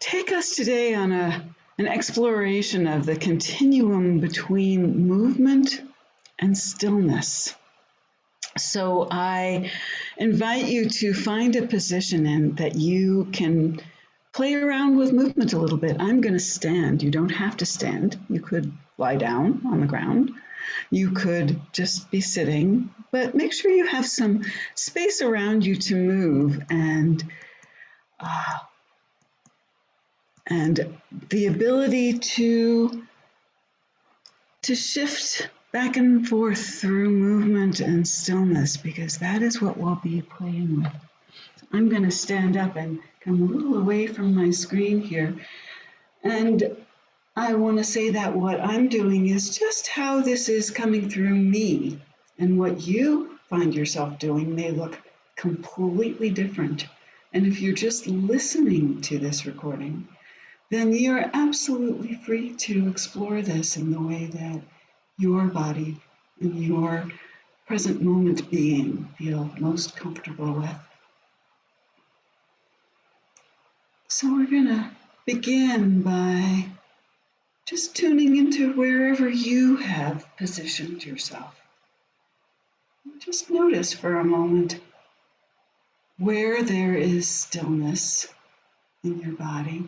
take us today on an exploration of the continuum between movement and stillness. So I invite you to find a position in that you can play around with movement a little bit. I'm going to stand. You don't have to stand. You could lie down on the ground. You could just be sitting, but make sure you have some space around you to move and the ability to shift back and forth through movement and stillness, because that is what we'll be playing with. I'm going to stand up and come a little away from my screen here. And I want to say that what I'm doing is just how this is coming through me. And what you find yourself doing may look completely different. And if you're just listening to this recording, then you're absolutely free to explore this in the way that your body and your present moment being feel most comfortable with. So we're going to begin by just tuning into wherever you have positioned yourself. Just notice for a moment where there is stillness in your body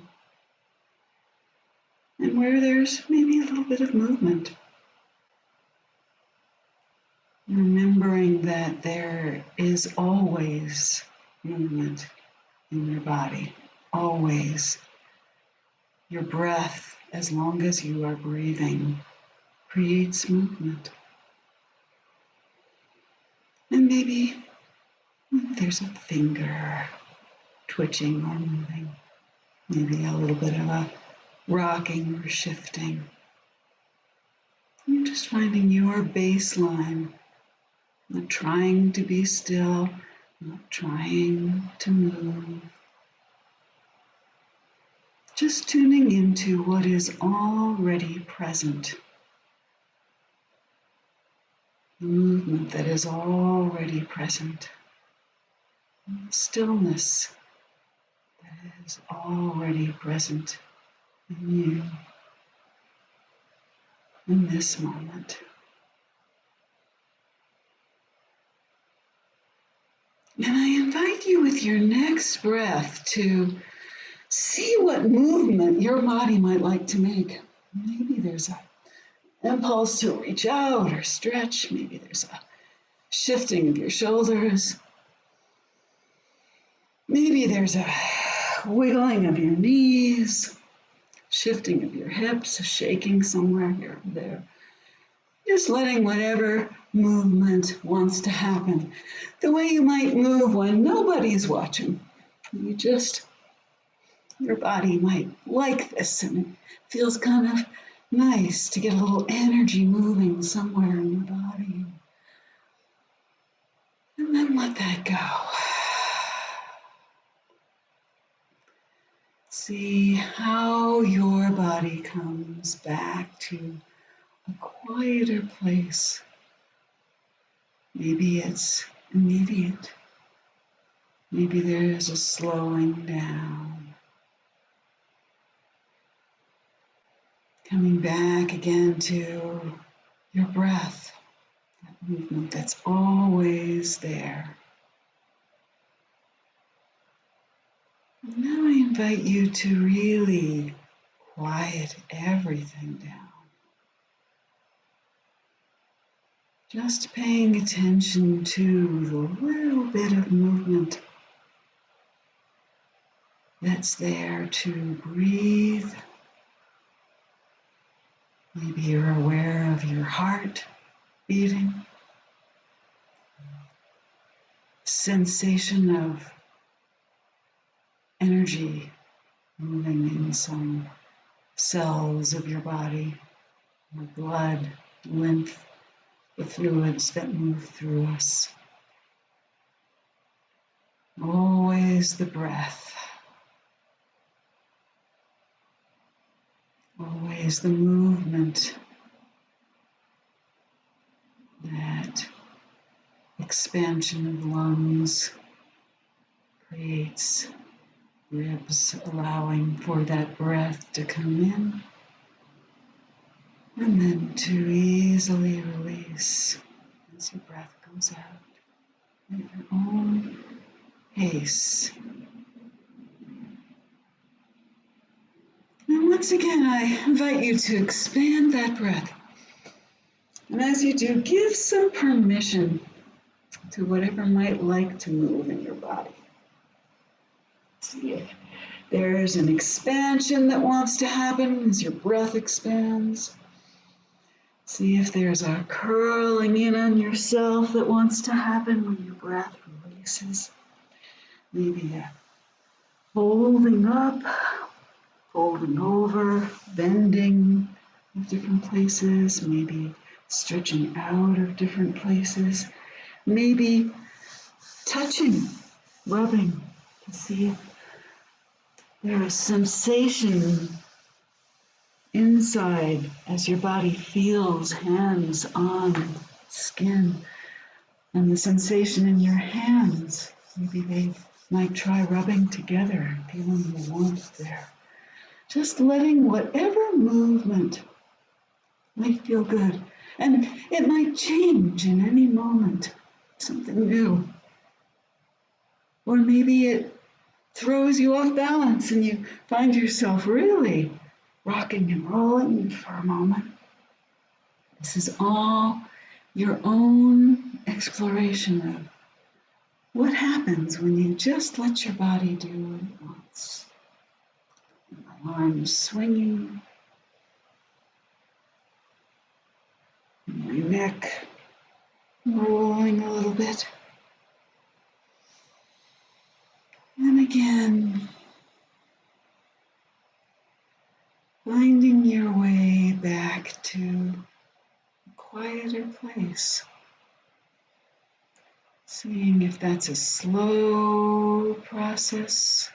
and where there's maybe a little bit of movement. Remembering that there is always movement in your body, always. Your breath, as long as you are breathing, creates movement. And maybe there's a finger twitching or moving, maybe a little bit of a rocking or shifting. You're just finding your baseline. Not trying to be still, not trying to move. Just tuning into what is already present. The movement that is already present. The stillness that is already present in you in this moment. And I invite you with your next breath to see what movement your body might like to make. Maybe there's an impulse to reach out or stretch. Maybe there's a shifting of your shoulders. Maybe there's a wiggling of your knees, shifting of your hips, a shaking somewhere here or there. Just letting whatever movement wants to happen. The way you might move when nobody's watching. Your body might like this, and it feels kind of nice to get a little energy moving somewhere in your body. And then let that go. See how your body comes back to a quieter place. Maybe it's immediate. Maybe there's a slowing down. Coming back again to your breath, that movement that's always there. And now I invite you to really quiet everything down. Just paying attention to the little bit of movement that's there to breathe. Maybe you're aware of your heart beating, sensation of energy moving in some cells of your body, the blood, lymph, the fluids that move through us. Always the breath. Always the movement. That expansion of lungs creates ribs, allowing for that breath to come in and then to easily release as your breath goes out at your own pace. And once again, I invite you to expand that breath. And as you do, give some permission to whatever might like to move in your body. See if there's an expansion that wants to happen as your breath expands. See if there's a curling in on yourself that wants to happen when your breath releases. Maybe a folding up, folding over, bending of different places, maybe stretching out of different places, maybe touching, rubbing to see if there is sensation inside as your body feels hands on skin and the sensation in your hands. Maybe they might try rubbing together, feeling the warmth there. Just letting whatever movement might feel good. And it might change in any moment, something new. Or maybe it throws you off balance and you find yourself really rocking and rolling for a moment. This is all your own exploration of what happens when you just let your body do what it wants. My arms swinging, my neck rolling a little bit. And again, finding your way back to a quieter place. Seeing if that's a slow process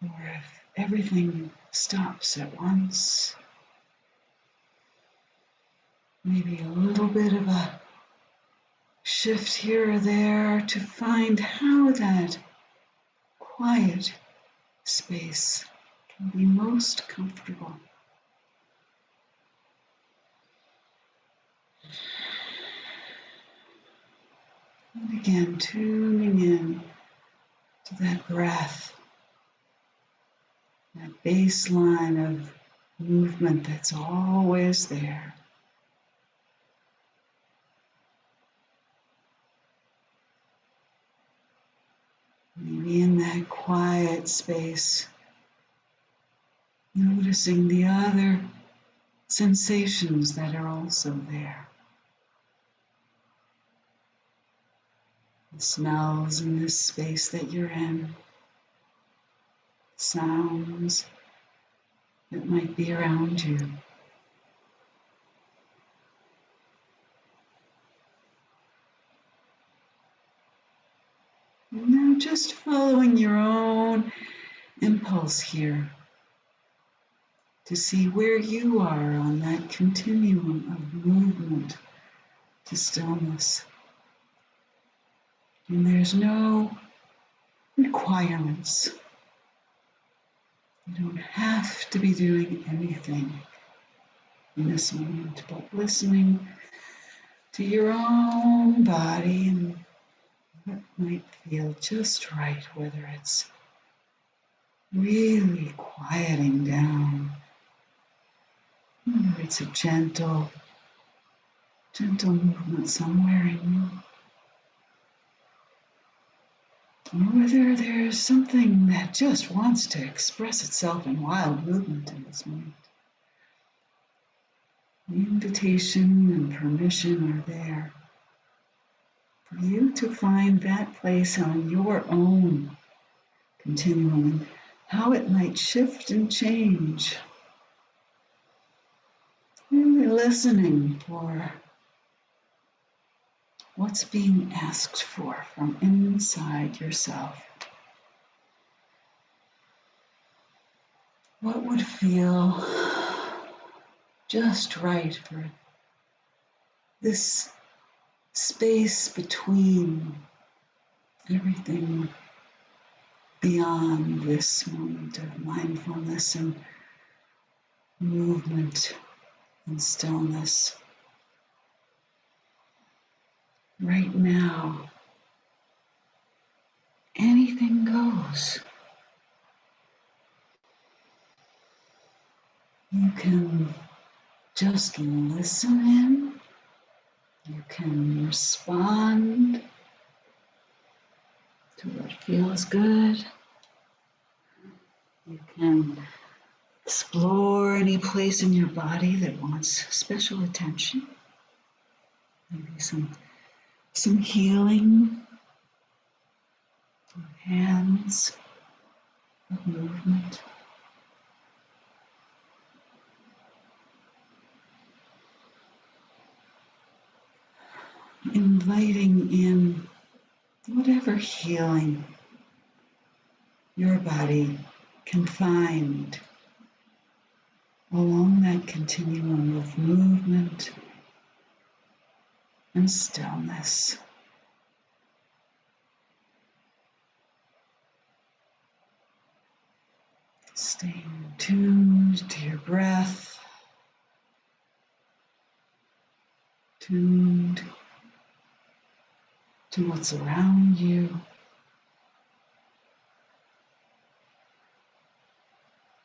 or if everything stops at once. Maybe a little bit of a shift here or there to find how that quiet space can be most comfortable. And again, tuning in to that breath, that baseline of movement that's always there. Maybe in that quiet space, noticing the other sensations that are also there. The smells in this space that you're in, sounds that might be around you. And now just following your own impulse here to see where you are on that continuum of movement to stillness. And there's no requirements. You don't have to be doing anything in this moment, but listening to your own body and what might feel just right, whether it's really quieting down, whether it's a gentle movement somewhere in you, or whether there's something that just wants to express itself in wild movement in this moment. The invitation and permission are there for you to find that place on your own continuum and how it might shift and change. Really listening for what's being asked for from inside yourself. What would feel just right for this space between everything beyond this moment of mindfulness and movement and stillness. Right now, anything goes. You can just listen in. You can respond to what feels good. You can explore any place in your body that wants special attention. Maybe some healing of hands, of movement. Inviting in whatever healing your body can find along that continuum of movement and stillness. Staying tuned to your breath, tuned to what's around you,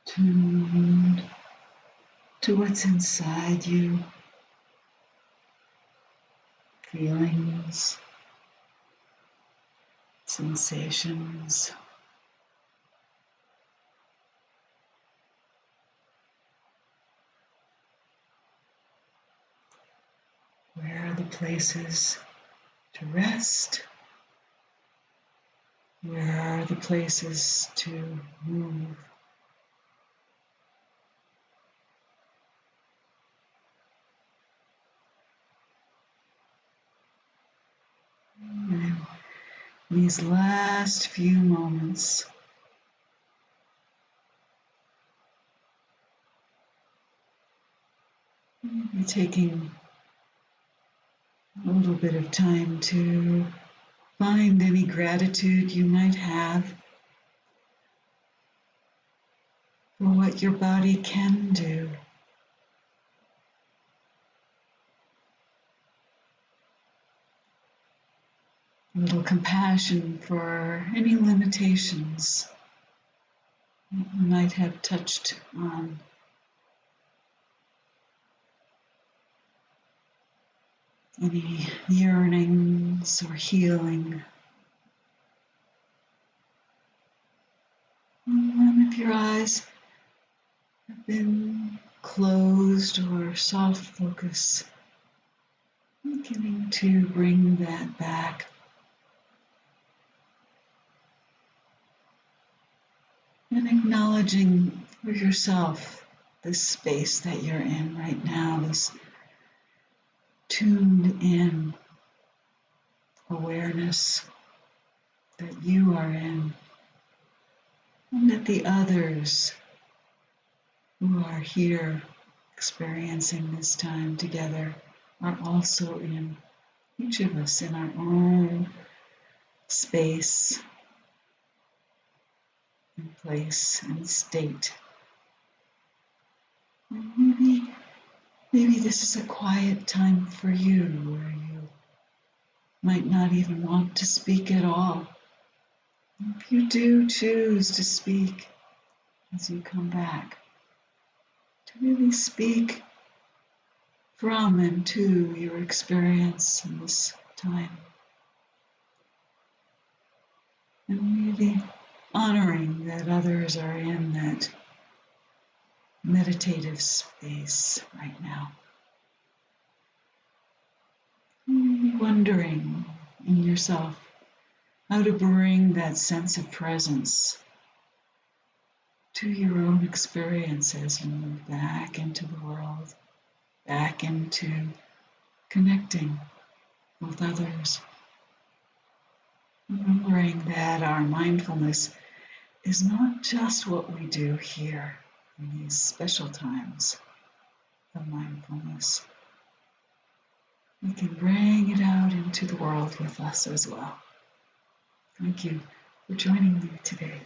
tuned to what's inside you, feelings, sensations. Where are the places to rest? Where are the places to move? And these last few moments, you're taking a little bit of time to find any gratitude you might have for what your body can do. A little compassion for any limitations that you might have touched on. Any yearnings or healing. And if your eyes have been closed or soft focus, beginning to bring that back. And acknowledging for yourself this space that you're in right now, this tuned in awareness that you are in, and that the others who are here experiencing this time together are also in, each of us in our own space and place and state. And maybe this is a quiet time for you where you might not even want to speak at all. If you do choose to speak as you come back, to really speak from and to your experience in this time. And really honoring that others are in that meditative space right now. Maybe wondering in yourself how to bring that sense of presence to your own experience as you move back into the world, back into connecting with others. Remembering that our mindfulness is not just what we do here in these special times of mindfulness. We can bring it out into the world with us as well. Thank you for joining me today.